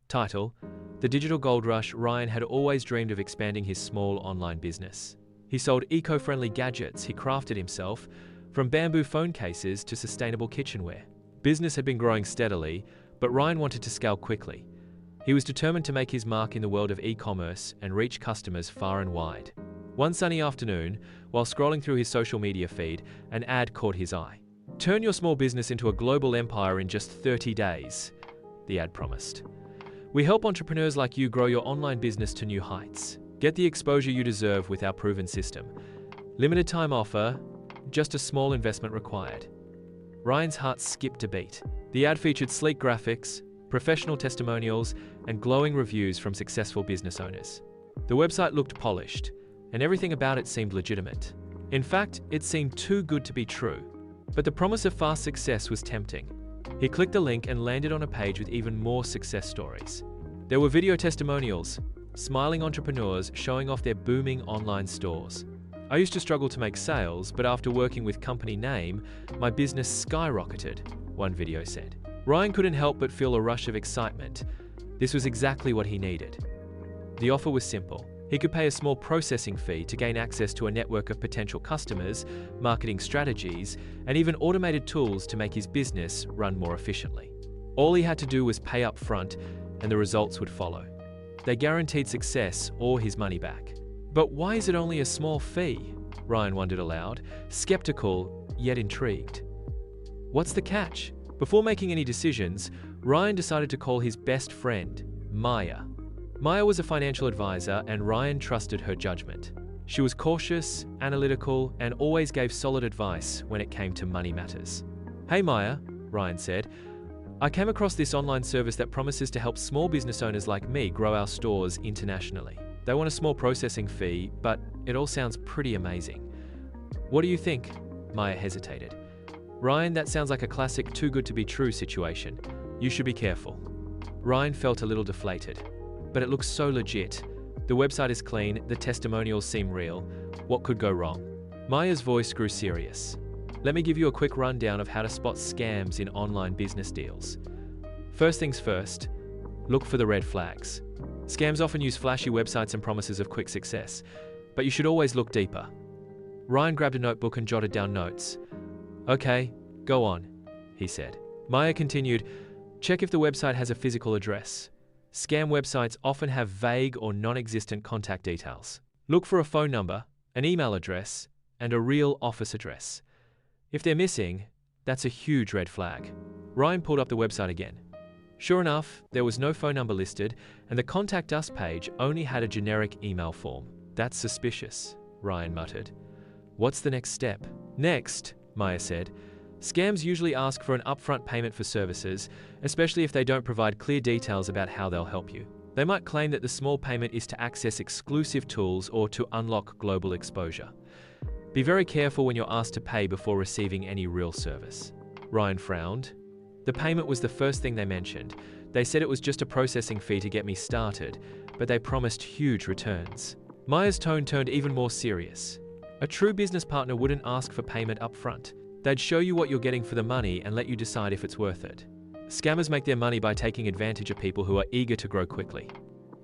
Title: The Digital Gold Rush. Ryan had always dreamed of expanding his small online business. He sold eco-friendly gadgets he crafted himself, from bamboo phone cases to sustainable kitchenware. Business had been growing steadily, but Ryan wanted to scale quickly. He was determined to make his mark in the world of e-commerce and reach customers far and wide. One sunny afternoon, while scrolling through his social media feed, an ad caught his eye. "Turn your small business into a global empire in just 30 days, the ad promised. "We help entrepreneurs like you grow your online business to new heights. Get the exposure you deserve with our proven system. Limited time offer, just a small investment required." Ryan's heart skipped a beat. The ad featured sleek graphics, professional testimonials, and glowing reviews from successful business owners. The website looked polished, and everything about it seemed legitimate. In fact, it seemed too good to be true. But the promise of fast success was tempting. He clicked the link and landed on a page with even more success stories. There were video testimonials, smiling entrepreneurs showing off their booming online stores. "I used to struggle to make sales, but after working with company name, my business skyrocketed," one video said. Ryan couldn't help but feel a rush of excitement. This was exactly what he needed. The offer was simple. He could pay a small processing fee to gain access to a network of potential customers, marketing strategies, and even automated tools to make his business run more efficiently. All he had to do was pay up front, and the results would follow. They guaranteed success or his money back. But why is it only a small fee? Ryan wondered aloud, skeptical yet intrigued. What's the catch? Before making any decisions, Ryan decided to call his best friend, Maya. Maya was a financial advisor, and Ryan trusted her judgment. She was cautious, analytical, and always gave solid advice when it came to money matters. "Hey Maya," Ryan said, "I came across this online service that promises to help small business owners like me grow our stores internationally. They want a small processing fee, but it all sounds pretty amazing. What do you think?" Maya hesitated. "Ryan, that sounds like a classic too good to be true situation. You should be careful." Ryan felt a little deflated. But it looks so legit. The website is clean, the testimonials seem real. What could go wrong? Maya's voice grew serious. "Let me give you a quick rundown of how to spot scams in online business deals. First things first, look for the red flags. Scams often use flashy websites and promises of quick success, but you should always look deeper." Ryan grabbed a notebook and jotted down notes. "Okay, go on," he said. Maya continued, "Check if the website has a physical address. Scam websites often have vague or non-existent contact details. Look for a phone number, an email address, and a real office address. If they're missing, that's a huge red flag." Ryan pulled up the website again. Sure enough, there was no phone number listed, and the Contact Us page only had a generic email form. "That's suspicious," Ryan muttered. "What's the next step?" "Next," Maya said, "scams usually ask for an upfront payment for services, especially if they don't provide clear details about how they'll help you. They might claim that the small payment is to access exclusive tools or to unlock global exposure. Be very careful when you're asked to pay before receiving any real service." Ryan frowned. The payment was the first thing they mentioned. They said it was just a processing fee to get me started, but they promised huge returns. Maya's tone turned even more serious. A true business partner wouldn't ask for payment up front. They'd show you what you're getting for the money and let you decide if it's worth it. Scammers make their money by taking advantage of people who are eager to grow quickly.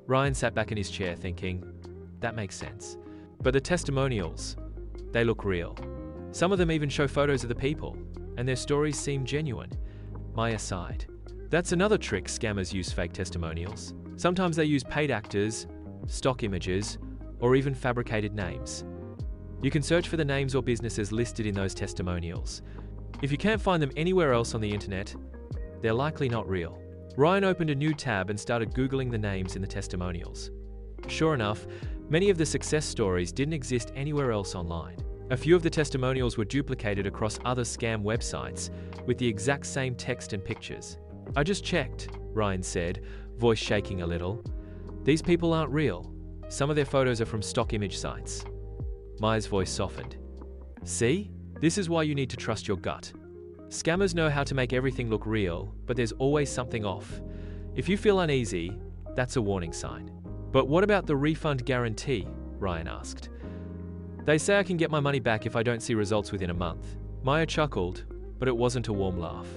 Ryan sat back in his chair thinking, that makes sense. But the testimonials, they look real. Some of them even show photos of the people, and their stories seem genuine. Maya sighed. That's another trick scammers use: fake testimonials. Sometimes they use paid actors, stock images, or even fabricated names. You can search for the names or businesses listed in those testimonials. If you can't find them anywhere else on the internet, they're likely not real. Ryan opened a new tab and started Googling the names in the testimonials. Sure enough, many of the success stories didn't exist anywhere else online. A few of the testimonials were duplicated across other scam websites with the exact same text and pictures. "I just checked," Ryan said, voice shaking a little. "These people aren't real. Some of their photos are from stock image sites." Maya's voice softened. "See? This is why you need to trust your gut. Scammers know how to make everything look real, but there's always something off. If you feel uneasy, that's a warning sign." "But what about the refund guarantee?" Ryan asked. "They say I can get my money back if I don't see results within a month." Maya chuckled, but it wasn't a warm laugh.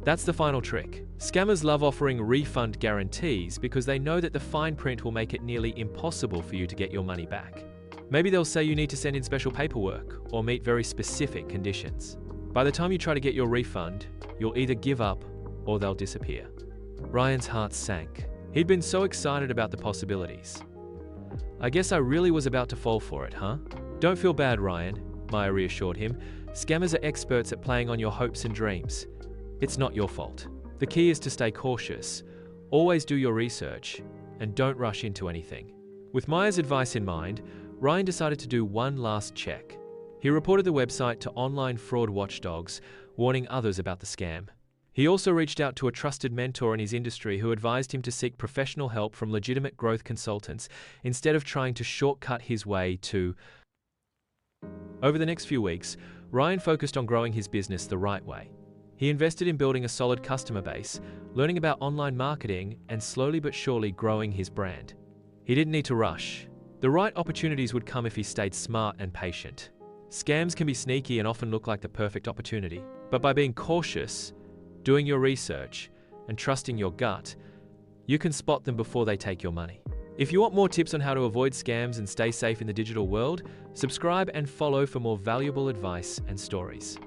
That's the final trick. Scammers love offering refund guarantees because they know that the fine print will make it nearly impossible for you to get your money back. Maybe they'll say you need to send in special paperwork or meet very specific conditions. By the time you try to get your refund, you'll either give up or they'll disappear. Ryan's heart sank. He'd been so excited about the possibilities. I guess I really was about to fall for it, huh? Don't feel bad, Ryan, Maya reassured him. Scammers are experts at playing on your hopes and dreams. It's not your fault. The key is to stay cautious, always do your research, and don't rush into anything. With Maya's advice in mind, Ryan decided to do one last check. He reported the website to online fraud watchdogs, warning others about the scam. He also reached out to a trusted mentor in his industry who advised him to seek professional help from legitimate growth consultants instead of trying to shortcut his way to... Over the next few weeks, Ryan focused on growing his business the right way. He invested in building a solid customer base, learning about online marketing, and slowly but surely growing his brand. He didn't need to rush. The right opportunities would come if he stayed smart and patient. Scams can be sneaky and often look like the perfect opportunity, but by being cautious, doing your research, and trusting your gut, you can spot them before they take your money. If you want more tips on how to avoid scams and stay safe in the digital world, subscribe and follow for more valuable advice and stories.